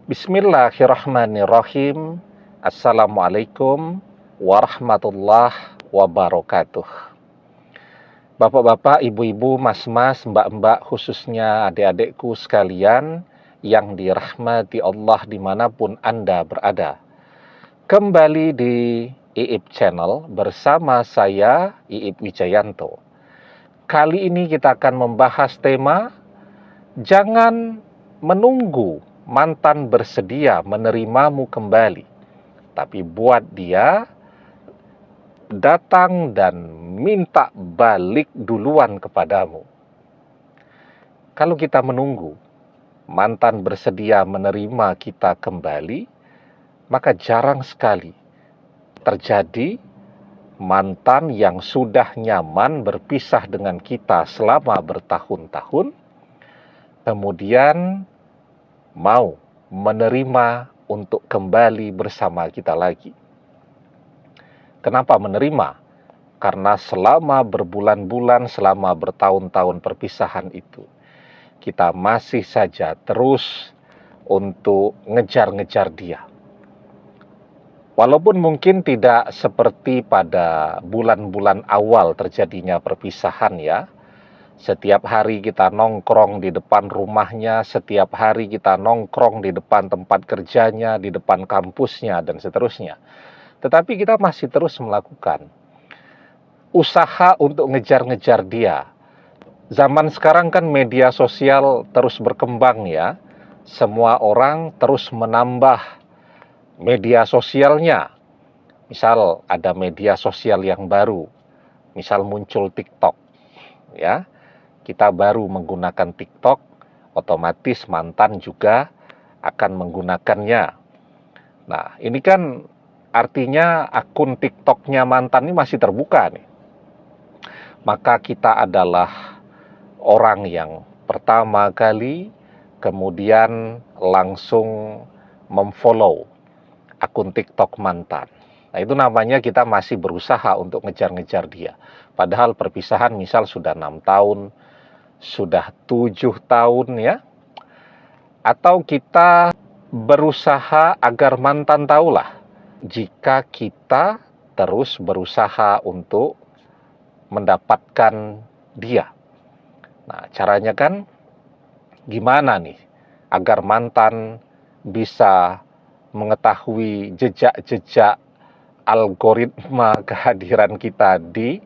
Bismillahirrahmanirrahim. Assalamualaikum warahmatullahi wabarakatuh. Bapak-bapak, ibu-ibu, mas-mas, mbak-mbak, khususnya adik-adikku sekalian yang dirahmati Allah dimanapun Anda berada. Kembali di IIP Channel bersama saya, IIP Wijayanto. Kali ini kita akan membahas tema jangan menunggu mantan bersedia menerimamu kembali, tapi buat dia datang dan minta balik duluan kepadamu. Kalau kita menunggu mantan bersedia menerima kita kembali, maka jarang sekali terjadi mantan yang sudah nyaman berpisah dengan kita selama bertahun-tahun, kemudian mau menerima untuk kembali bersama kita lagi. Kenapa menerima? Karena selama berbulan-bulan, selama bertahun-tahun perpisahan itu, kita masih saja terus untuk ngejar-ngejar dia. Walaupun mungkin tidak seperti pada bulan-bulan awal terjadinya perpisahan ya. Setiap hari kita nongkrong di depan rumahnya, setiap hari kita nongkrong di depan tempat kerjanya, di depan kampusnya, dan seterusnya. Tetapi kita masih terus melakukan usaha untuk ngejar-ngejar dia. Zaman sekarang kan media sosial terus berkembang ya. Semua orang terus menambah media sosialnya. Misal ada media sosial yang baru, misal muncul TikTok ya. Kita baru menggunakan TikTok, otomatis mantan juga akan menggunakannya. Nah, ini kan artinya akun TikToknya mantan ini masih terbuka nih. Maka kita adalah orang yang pertama kali kemudian langsung memfollow akun TikTok mantan. Nah, itu namanya kita masih berusaha untuk ngejar-ngejar dia. Padahal perpisahan misal sudah 6 tahun, sudah 7 tahun ya. Atau kita berusaha agar mantan tahulah jika kita terus berusaha untuk mendapatkan dia. Nah, caranya kan gimana nih agar mantan bisa mengetahui jejak-jejak algoritma kehadiran kita di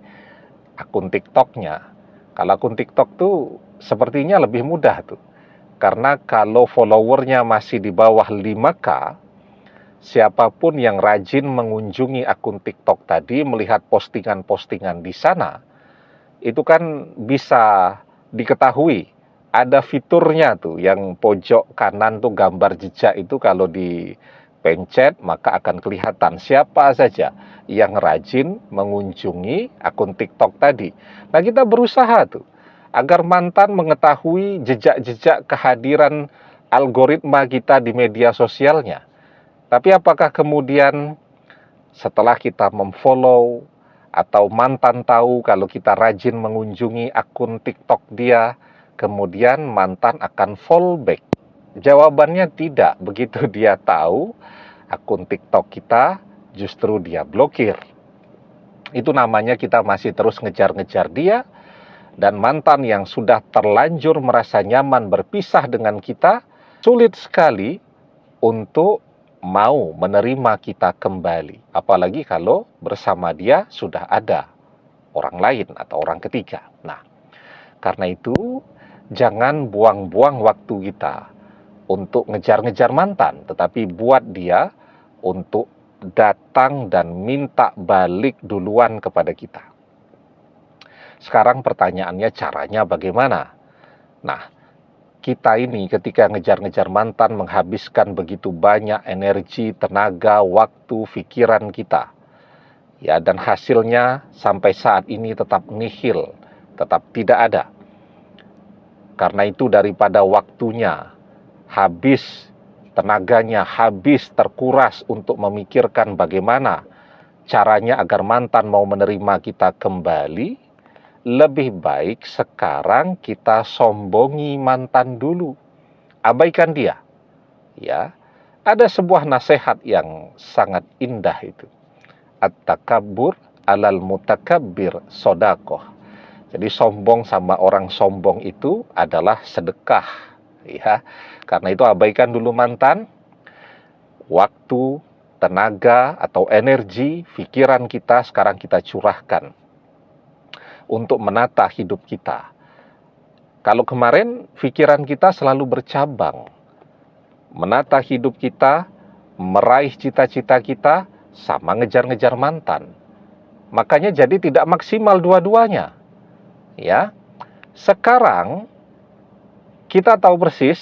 akun TikToknya. Kalau akun TikTok tuh sepertinya lebih mudah tuh. Karena kalau followernya masih di bawah 5K, siapapun yang rajin mengunjungi akun TikTok tadi, melihat postingan-postingan di sana, itu kan bisa diketahui. Ada fiturnya tuh, yang pojok kanan tuh gambar jejak itu kalau dipencet, maka akan kelihatan siapa saja yang rajin mengunjungi akun TikTok tadi. Nah, kita berusaha tuh agar mantan mengetahui jejak-jejak kehadiran algoritma kita di media sosialnya. Tapi apakah kemudian setelah kita memfollow atau mantan tahu kalau kita rajin mengunjungi akun TikTok dia, kemudian mantan akan follow back? Jawabannya tidak. Begitu dia tahu akun TikTok kita, justru dia blokir. Itu namanya kita masih terus ngejar-ngejar dia. Dan mantan yang sudah terlanjur merasa nyaman berpisah dengan kita, sulit sekali untuk mau menerima kita kembali. Apalagi kalau bersama dia sudah ada orang lain atau orang ketiga. Nah, karena itu jangan buang-buang waktu kita untuk ngejar-ngejar mantan, tetapi buat dia untuk datang dan minta balik duluan kepada kita. Sekarang pertanyaannya caranya bagaimana? Nah, kita ini ketika ngejar-ngejar mantan menghabiskan begitu banyak energi, tenaga, waktu, pikiran kita. Ya, dan hasilnya sampai saat ini tetap nihil, tetap tidak ada. Karena itu daripada waktunya habis, tenaganya habis, terkuras untuk memikirkan bagaimana caranya agar mantan mau menerima kita kembali, lebih baik sekarang kita sombongi mantan dulu. Abaikan dia. Ya. Ada sebuah nasihat yang sangat indah itu. At-takabbur alal mutakabbir sodakoh. Jadi sombong sama orang sombong itu adalah sedekah. Ya, karena itu abaikan dulu mantan, waktu, tenaga, atau energi, pikiran kita sekarang kita curahkan untuk menata hidup kita. Kalau kemarin pikiran kita selalu bercabang, menata hidup kita, meraih cita-cita kita, sama ngejar-ngejar mantan. Makanya jadi tidak maksimal dua-duanya. Ya, sekarang kita tahu persis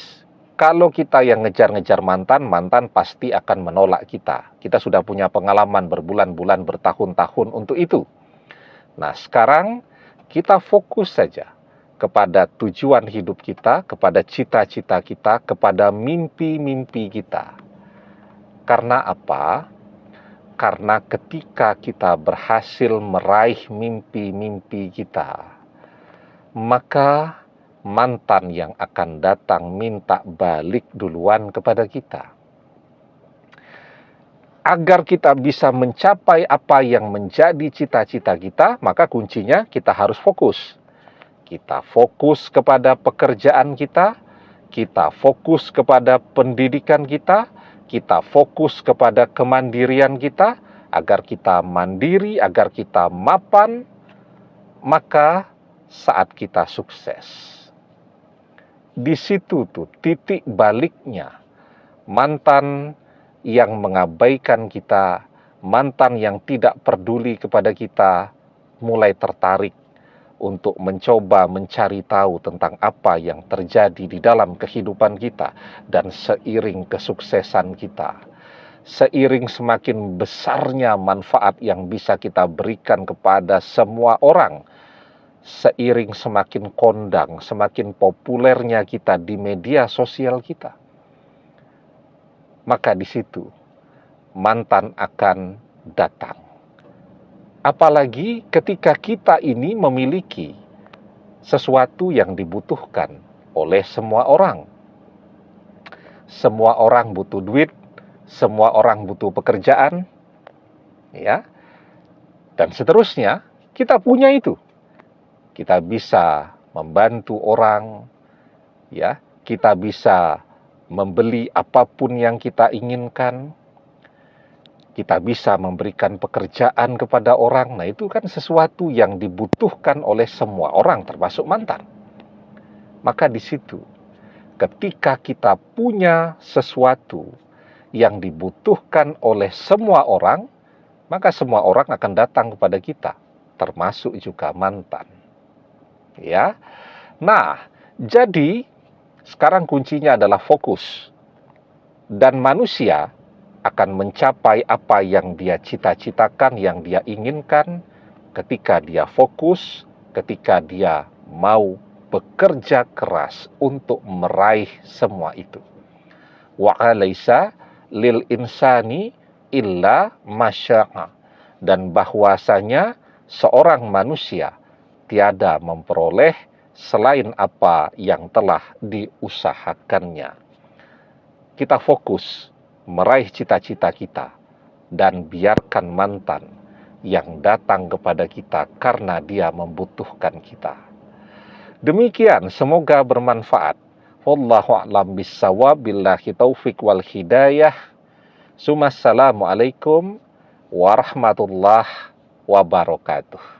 kalau kita yang ngejar-ngejar mantan, mantan pasti akan menolak kita. Kita sudah punya pengalaman berbulan-bulan, bertahun-tahun untuk itu. Nah, sekarang kita fokus saja kepada tujuan hidup kita, kepada cita-cita kita, kepada mimpi-mimpi kita. Karena apa? Karena ketika kita berhasil meraih mimpi-mimpi kita, maka mantan yang akan datang minta balik duluan kepada kita. Agar kita bisa mencapai apa yang menjadi cita-cita kita, maka kuncinya kita harus fokus. Kita fokus kepada pekerjaan kita fokus kepada pendidikan kita fokus kepada kemandirian kita, agar kita mandiri, agar kita mapan, maka saat kita sukses. Di situ tuh titik baliknya. Mantan yang mengabaikan kita, mantan yang tidak peduli kepada kita, mulai tertarik untuk mencoba mencari tahu tentang apa yang terjadi di dalam kehidupan kita. Dan seiring kesuksesan kita, seiring semakin besarnya manfaat yang bisa kita berikan kepada semua orang, seiring semakin kondang, semakin populernya kita di media sosial kita, maka di situ mantan akan datang. Apalagi ketika kita ini memiliki sesuatu yang dibutuhkan oleh semua orang. Semua orang butuh duit, semua orang butuh pekerjaan, ya, dan seterusnya. Kita punya itu. Kita bisa membantu orang, ya, kita bisa membeli apapun yang kita inginkan, kita bisa memberikan pekerjaan kepada orang. Nah, itu kan sesuatu yang dibutuhkan oleh semua orang, termasuk mantan. Maka di situ, ketika kita punya sesuatu yang dibutuhkan oleh semua orang, maka semua orang akan datang kepada kita, termasuk juga mantan. Ya, nah, jadi sekarang kuncinya adalah fokus, dan manusia akan mencapai apa yang dia cita-citakan, yang dia inginkan, ketika dia fokus, ketika dia mau bekerja keras untuk meraih semua itu. Wa alaisa lil insani illa masya'a, dan bahwasanya seorang manusia tiada memperoleh selain apa yang telah diusahakannya. Kita fokus meraih cita-cita kita, dan biarkan mantan yang datang kepada kita karena dia membutuhkan kita. Demikian, semoga bermanfaat. Wallahu a'lam bissawab, billahi taufik wal hidayah. Assalamualaikum warahmatullahi wabarakatuh.